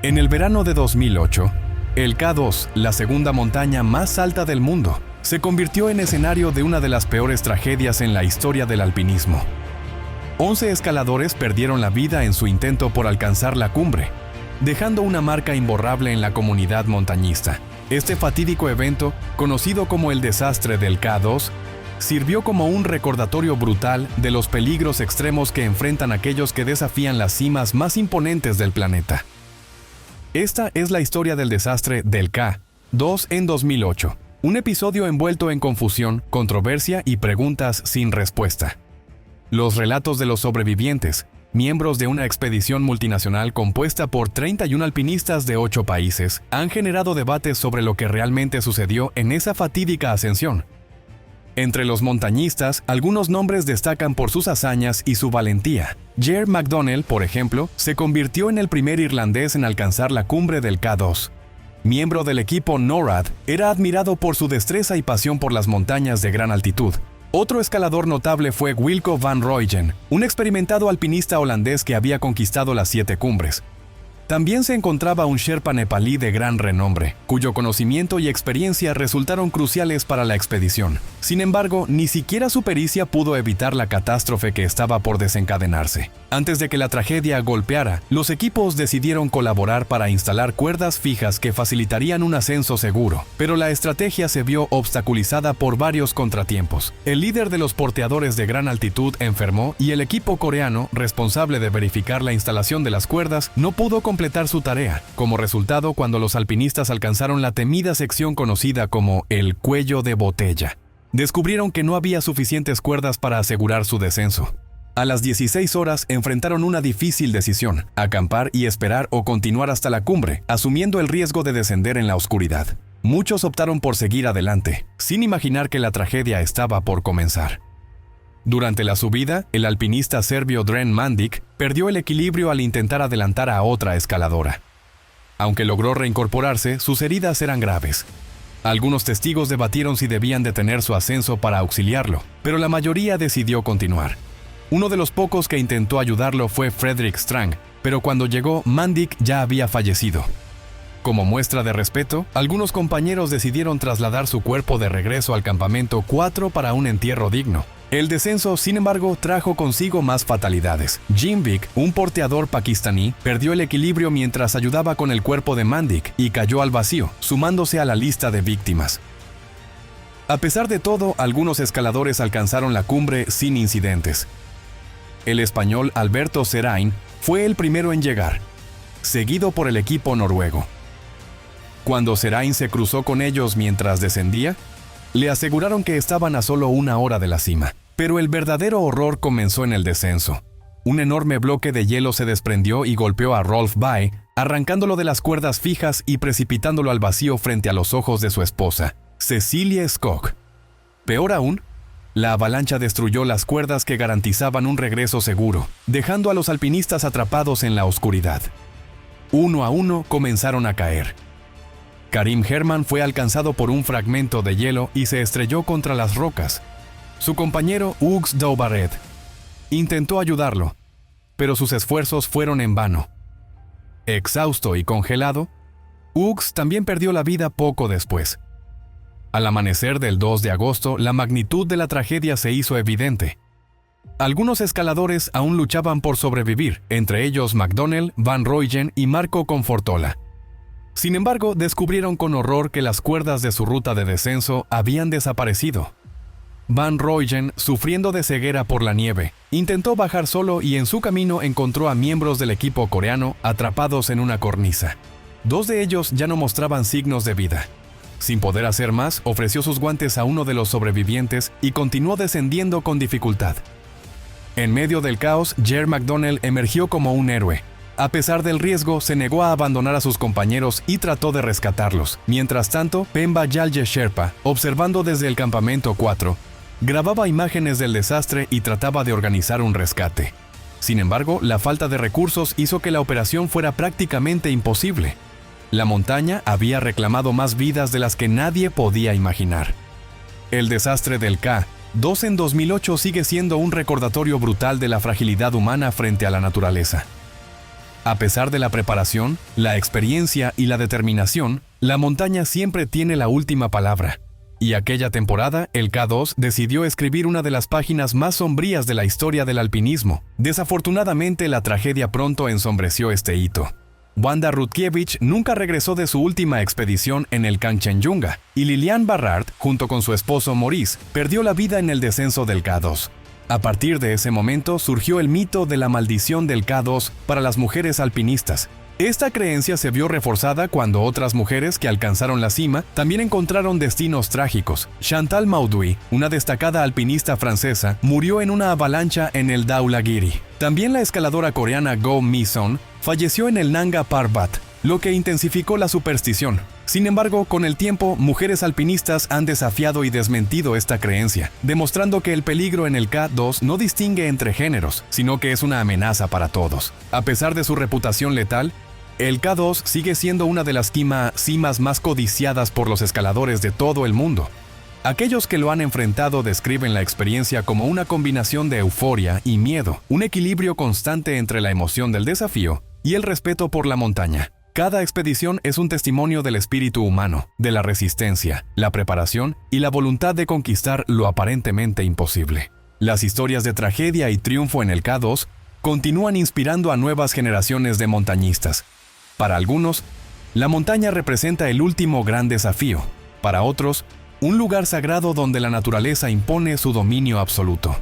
En el verano de 2008, el K2, la segunda montaña más alta del mundo, se convirtió en escenario de una de las peores tragedias en la historia del alpinismo. 11 escaladores perdieron la vida en su intento por alcanzar la cumbre, dejando una marca imborrable en la comunidad montañista. Este fatídico evento, conocido como el desastre del K2, sirvió como un recordatorio brutal de los peligros extremos que enfrentan aquellos que desafían las cimas más imponentes del planeta. Esta es la historia del desastre del K2 en 2008, un episodio envuelto en confusión, controversia y preguntas sin respuesta. Los relatos de los sobrevivientes, miembros de una expedición multinacional compuesta por 31 alpinistas de 8 países, han generado debates sobre lo que realmente sucedió en esa fatídica ascensión. Entre los montañistas, algunos nombres destacan por sus hazañas y su valentía. Ger McDonnell, por ejemplo, se convirtió en el primer irlandés en alcanzar la cumbre del K2. Miembro del equipo NORAD, era admirado por su destreza y pasión por las montañas de gran altitud. Otro escalador notable fue Wilco van Rooyen, un experimentado alpinista holandés que había conquistado las 7 cumbres. También se encontraba un Sherpa nepalí de gran renombre, cuyo conocimiento y experiencia resultaron cruciales para la expedición. Sin embargo, ni siquiera su pericia pudo evitar la catástrofe que estaba por desencadenarse. Antes de que la tragedia golpeara, los equipos decidieron colaborar para instalar cuerdas fijas que facilitarían un ascenso seguro, pero la estrategia se vio obstaculizada por varios contratiempos. El líder de los porteadores de gran altitud enfermó y el equipo coreano, responsable de verificar la instalación de las cuerdas, no pudo completar su tarea. Como resultado, cuando los alpinistas alcanzaron la temida sección conocida como el cuello de botella, descubrieron que no había suficientes cuerdas para asegurar su descenso. A las 16 horas enfrentaron una difícil decisión: acampar y esperar o continuar hasta la cumbre, asumiendo el riesgo de descender en la oscuridad. Muchos optaron por seguir adelante, sin imaginar que la tragedia estaba por comenzar. Durante la subida, el alpinista serbio Dren Mandic perdió el equilibrio al intentar adelantar a otra escaladora. Aunque logró reincorporarse, sus heridas eran graves. Algunos testigos debatieron si debían detener su ascenso para auxiliarlo, pero la mayoría decidió continuar. Uno de los pocos que intentó ayudarlo fue Fredrik Strang, pero cuando llegó, Mandic ya había fallecido. Como muestra de respeto, algunos compañeros decidieron trasladar su cuerpo de regreso al campamento 4 para un entierro digno. El descenso, sin embargo, trajo consigo más fatalidades. Jim Vick, un porteador pakistaní, perdió el equilibrio mientras ayudaba con el cuerpo de Mandic y cayó al vacío, sumándose a la lista de víctimas. A pesar de todo, algunos escaladores alcanzaron la cumbre sin incidentes. El español Alberto Serain fue el primero en llegar, seguido por el equipo noruego. Cuando Serain se cruzó con ellos mientras descendía, le aseguraron que estaban a solo 1 hora de la cima. Pero el verdadero horror comenzó en el descenso. Un enorme bloque de hielo se desprendió y golpeó a Rolf Bay, arrancándolo de las cuerdas fijas y precipitándolo al vacío frente a los ojos de su esposa, Cecilie Skog. Peor aún, la avalancha destruyó las cuerdas que garantizaban un regreso seguro, dejando a los alpinistas atrapados en la oscuridad. Uno a uno comenzaron a caer. Karim Herman fue alcanzado por un fragmento de hielo y se estrelló contra las rocas. Su compañero Hugues Daubaret intentó ayudarlo, pero sus esfuerzos fueron en vano. Exhausto y congelado, Hugues también perdió la vida poco después. Al amanecer del 2 de agosto, la magnitud de la tragedia se hizo evidente. Algunos escaladores aún luchaban por sobrevivir, entre ellos McDonnell, Van Rooyen y Marco Confortola. Sin embargo, descubrieron con horror que las cuerdas de su ruta de descenso habían desaparecido. Van Rooyen, sufriendo de ceguera por la nieve, intentó bajar solo y en su camino encontró a miembros del equipo coreano atrapados en una cornisa. 2 de ellos ya no mostraban signos de vida. Sin poder hacer más, ofreció sus guantes a uno de los sobrevivientes y continuó descendiendo con dificultad. En medio del caos, Ger McDonnell emergió como un héroe. A pesar del riesgo, se negó a abandonar a sus compañeros y trató de rescatarlos. Mientras tanto, Pemba Yalje Sherpa, observando desde el campamento 4, grababa imágenes del desastre y trataba de organizar un rescate. Sin embargo, la falta de recursos hizo que la operación fuera prácticamente imposible. La montaña había reclamado más vidas de las que nadie podía imaginar. El desastre del K2 en 2008 sigue siendo un recordatorio brutal de la fragilidad humana frente a la naturaleza. A pesar de la preparación, la experiencia y la determinación, la montaña siempre tiene la última palabra. Y aquella temporada, el K2 decidió escribir una de las páginas más sombrías de la historia del alpinismo. Desafortunadamente, la tragedia pronto ensombreció este hito. Wanda Rutkiewicz nunca regresó de su última expedición en el Kanchenjunga, y Liliane Barrard, junto con su esposo Maurice, perdió la vida en el descenso del K2. A partir de ese momento surgió el mito de la maldición del K2 para las mujeres alpinistas. Esta creencia se vio reforzada cuando otras mujeres que alcanzaron la cima también encontraron destinos trágicos. Chantal Mauduit, una destacada alpinista francesa, murió en una avalancha en el Dhaulagiri. También la escaladora coreana Go Mi-son falleció en el Nanga Parbat, lo que intensificó la superstición. Sin embargo, con el tiempo, mujeres alpinistas han desafiado y desmentido esta creencia, demostrando que el peligro en el K2 no distingue entre géneros, sino que es una amenaza para todos. A pesar de su reputación letal, el K2 sigue siendo una de las cimas más codiciadas por los escaladores de todo el mundo. Aquellos que lo han enfrentado describen la experiencia como una combinación de euforia y miedo, un equilibrio constante entre la emoción del desafío y el respeto por la montaña. Cada expedición es un testimonio del espíritu humano, de la resistencia, la preparación y la voluntad de conquistar lo aparentemente imposible. Las historias de tragedia y triunfo en el K2 continúan inspirando a nuevas generaciones de montañistas. Para algunos, la montaña representa el último gran desafío. Para otros, un lugar sagrado donde la naturaleza impone su dominio absoluto.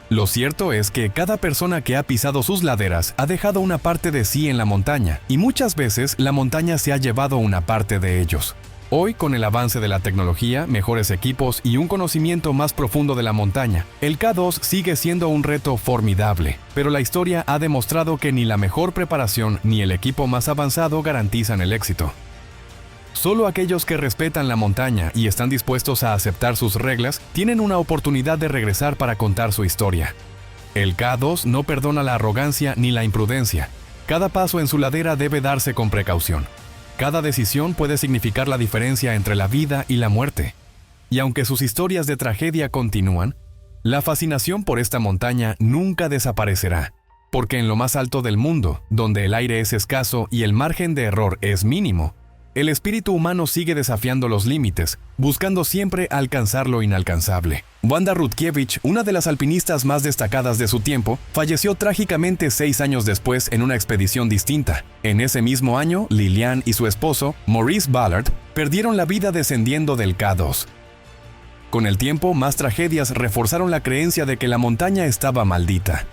Lo cierto es que cada persona que ha pisado sus laderas ha dejado una parte de sí en la montaña, y muchas veces la montaña se ha llevado una parte de ellos. Hoy, con el avance de la tecnología, mejores equipos y un conocimiento más profundo de la montaña, el K2 sigue siendo un reto formidable, pero la historia ha demostrado que ni la mejor preparación ni el equipo más avanzado garantizan el éxito. Solo aquellos que respetan la montaña y están dispuestos a aceptar sus reglas tienen una oportunidad de regresar para contar su historia. El K2 no perdona la arrogancia ni la imprudencia. Cada paso en su ladera debe darse con precaución. Cada decisión puede significar la diferencia entre la vida y la muerte. Y aunque sus historias de tragedia continúan, la fascinación por esta montaña nunca desaparecerá, porque en lo más alto del mundo, donde el aire es escaso y el margen de error es mínimo, el espíritu humano sigue desafiando los límites, buscando siempre alcanzar lo inalcanzable. Wanda Rutkiewicz, una de las alpinistas más destacadas de su tiempo, falleció trágicamente 6 años después en una expedición distinta. En ese mismo año, Liliane y su esposo, Maurice Ballard, perdieron la vida descendiendo del K2. Con el tiempo, más tragedias reforzaron la creencia de que la montaña estaba maldita.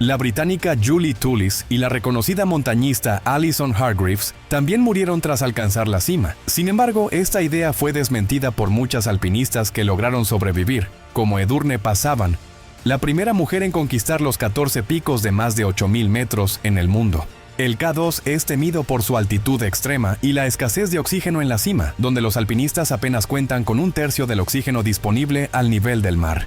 La británica Julie Tullis y la reconocida montañista Alison Hargreaves también murieron tras alcanzar la cima. Sin embargo, esta idea fue desmentida por muchas alpinistas que lograron sobrevivir, como Edurne Pasaban, la primera mujer en conquistar los 14 picos de más de 8.000 metros en el mundo. El K2 es temido por su altitud extrema y la escasez de oxígeno en la cima, donde los alpinistas apenas cuentan con 1/3 del oxígeno disponible al nivel del mar.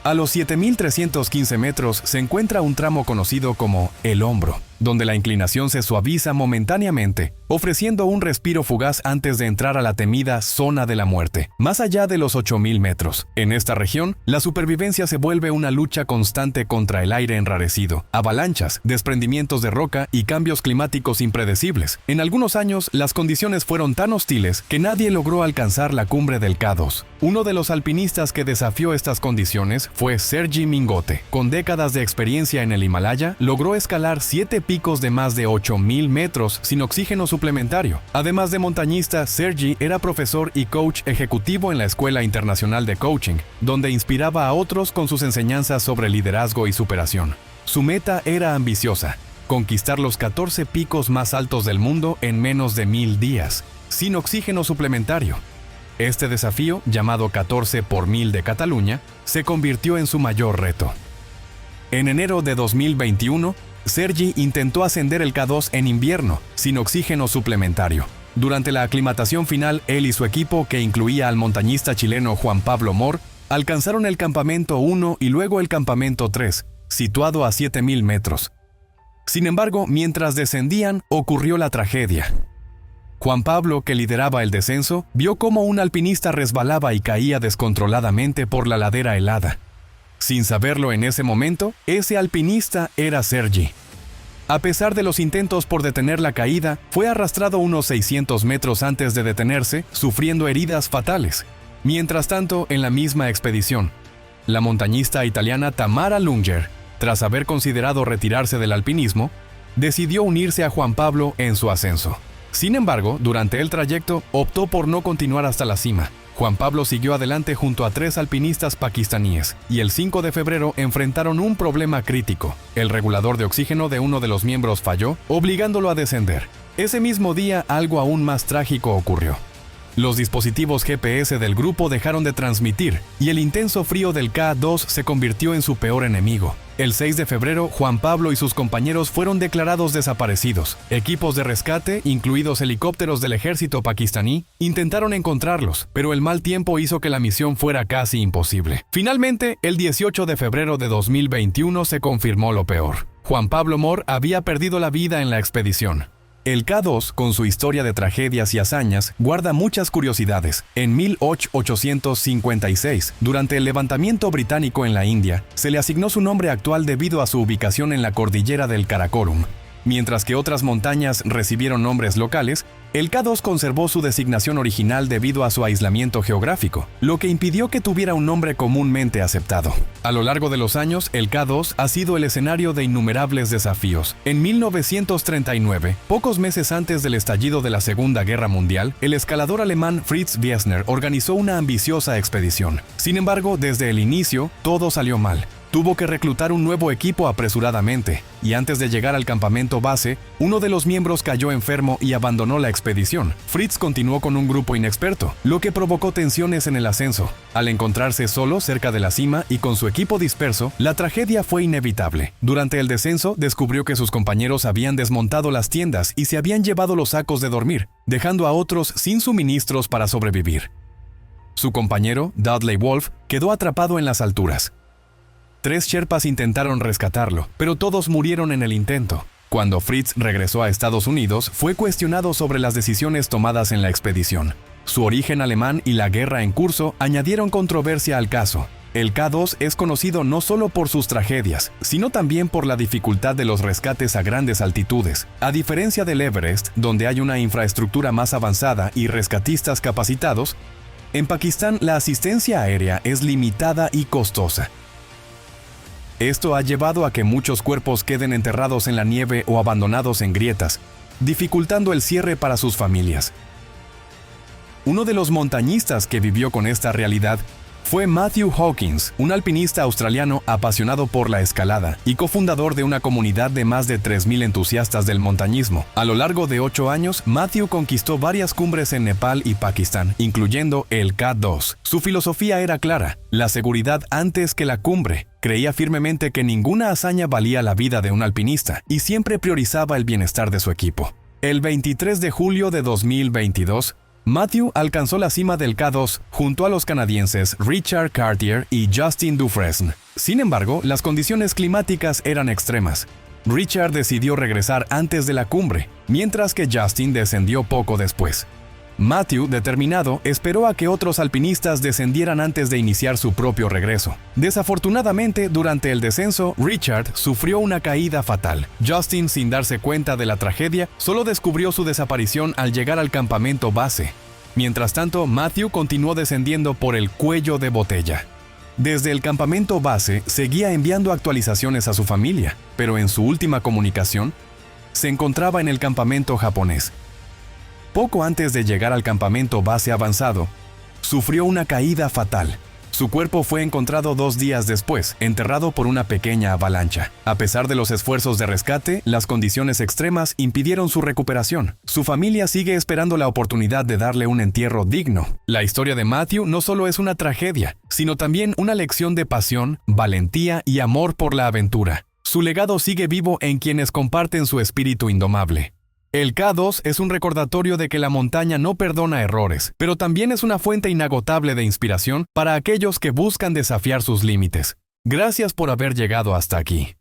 A los 7.315 metros se encuentra un tramo conocido como el hombro, donde la inclinación se suaviza momentáneamente, ofreciendo un respiro fugaz antes de entrar a la temida zona de la muerte, más allá de los 8.000 metros. En esta región, la supervivencia se vuelve una lucha constante contra el aire enrarecido, avalanchas, desprendimientos de roca y cambios climáticos impredecibles. En algunos años, las condiciones fueron tan hostiles que nadie logró alcanzar la cumbre del K2. Uno de los alpinistas que desafió estas condiciones fue Sergi Mingote. Con décadas de experiencia en el Himalaya, logró escalar 7 picos de más de 8.000 metros sin oxígeno suplementario. Además de montañista, Sergi era profesor y coach ejecutivo en la Escuela Internacional de Coaching, donde inspiraba a otros con sus enseñanzas sobre liderazgo y superación. Su meta era ambiciosa: conquistar los 14 picos más altos del mundo en menos de 1.000 días, sin oxígeno suplementario. Este desafío, llamado 14 por 1000 de Cataluña, se convirtió en su mayor reto. En enero de 2021, Sergi intentó ascender el K2 en invierno, sin oxígeno suplementario. Durante la aclimatación final, él y su equipo, que incluía al montañista chileno Juan Pablo Mor, alcanzaron el campamento 1 y luego el campamento 3, situado a 7.000 metros. Sin embargo, mientras descendían, ocurrió la tragedia. Juan Pablo, que lideraba el descenso, vio cómo un alpinista resbalaba y caía descontroladamente por la ladera helada. Sin saberlo en ese momento, ese alpinista era Sergi. A pesar de los intentos por detener la caída, fue arrastrado unos 600 metros antes de detenerse, sufriendo heridas fatales. Mientras tanto, en la misma expedición, la montañista italiana Tamara Lunger, tras haber considerado retirarse del alpinismo, decidió unirse a Juan Pablo en su ascenso. Sin embargo, durante el trayecto, optó por no continuar hasta la cima. Juan Pablo siguió adelante junto a 3 alpinistas pakistaníes, y el 5 de febrero enfrentaron un problema crítico. El regulador de oxígeno de uno de los miembros falló, obligándolo a descender. Ese mismo día, algo aún más trágico ocurrió. Los dispositivos GPS del grupo dejaron de transmitir, y el intenso frío del K2 se convirtió en su peor enemigo. El 6 de febrero, Juan Pablo y sus compañeros fueron declarados desaparecidos. Equipos de rescate, incluidos helicópteros del ejército pakistaní, intentaron encontrarlos, pero el mal tiempo hizo que la misión fuera casi imposible. Finalmente, el 18 de febrero de 2021 se confirmó lo peor. Juan Pablo Mor había perdido la vida en la expedición. El K2, con su historia de tragedias y hazañas, guarda muchas curiosidades. En 1856, durante el levantamiento británico en la India, se le asignó su nombre actual debido a su ubicación en la cordillera del Karakorum. Mientras que otras montañas recibieron nombres locales, el K2 conservó su designación original debido a su aislamiento geográfico, lo que impidió que tuviera un nombre comúnmente aceptado. A lo largo de los años, el K2 ha sido el escenario de innumerables desafíos. En 1939, pocos meses antes del estallido de la Segunda Guerra Mundial, el escalador alemán Fritz Wiesner organizó una ambiciosa expedición. Sin embargo, desde el inicio, todo salió mal. Tuvo que reclutar un nuevo equipo apresuradamente, y antes de llegar al campamento base, uno de los miembros cayó enfermo y abandonó la expedición. Fritz continuó con un grupo inexperto, lo que provocó tensiones en el ascenso. Al encontrarse solo cerca de la cima y con su equipo disperso, la tragedia fue inevitable. Durante el descenso, descubrió que sus compañeros habían desmontado las tiendas y se habían llevado los sacos de dormir, dejando a otros sin suministros para sobrevivir. Su compañero, Dudley Wolf, quedó atrapado en las alturas. 3 sherpas intentaron rescatarlo, pero todos murieron en el intento. Cuando Fritz regresó a Estados Unidos, fue cuestionado sobre las decisiones tomadas en la expedición. Su origen alemán y la guerra en curso añadieron controversia al caso. El K2 es conocido no solo por sus tragedias, sino también por la dificultad de los rescates a grandes altitudes. A diferencia del Everest, donde hay una infraestructura más avanzada y rescatistas capacitados, en Pakistán la asistencia aérea es limitada y costosa. Esto ha llevado a que muchos cuerpos queden enterrados en la nieve o abandonados en grietas, dificultando el cierre para sus familias. Uno de los montañistas que vivió con esta realidad fue Matthew Hawkins, un alpinista australiano apasionado por la escalada y cofundador de una comunidad de más de 3,000 entusiastas del montañismo. A lo largo de 8 años, Matthew conquistó varias cumbres en Nepal y Pakistán, incluyendo el K2. Su filosofía era clara: la seguridad antes que la cumbre. Creía firmemente que ninguna hazaña valía la vida de un alpinista y siempre priorizaba el bienestar de su equipo. El 23 de julio de 2022, Matthew alcanzó la cima del K2 junto a los canadienses Richard Cartier y Justin Dufresne. Sin embargo, las condiciones climáticas eran extremas. Richard decidió regresar antes de la cumbre, mientras que Justin descendió poco después. Matthew, determinado, esperó a que otros alpinistas descendieran antes de iniciar su propio regreso. Desafortunadamente, durante el descenso, Richard sufrió una caída fatal. Justin, sin darse cuenta de la tragedia, solo descubrió su desaparición al llegar al campamento base. Mientras tanto, Matthew continuó descendiendo por el cuello de botella. Desde el campamento base, seguía enviando actualizaciones a su familia, pero en su última comunicación, se encontraba en el campamento japonés. Poco antes de llegar al campamento base avanzado, sufrió una caída fatal. Su cuerpo fue encontrado 2 días después, enterrado por una pequeña avalancha. A pesar de los esfuerzos de rescate, las condiciones extremas impidieron su recuperación. Su familia sigue esperando la oportunidad de darle un entierro digno. La historia de Matthew no solo es una tragedia, sino también una lección de pasión, valentía y amor por la aventura. Su legado sigue vivo en quienes comparten su espíritu indomable. El K2 es un recordatorio de que la montaña no perdona errores, pero también es una fuente inagotable de inspiración para aquellos que buscan desafiar sus límites. Gracias por haber llegado hasta aquí.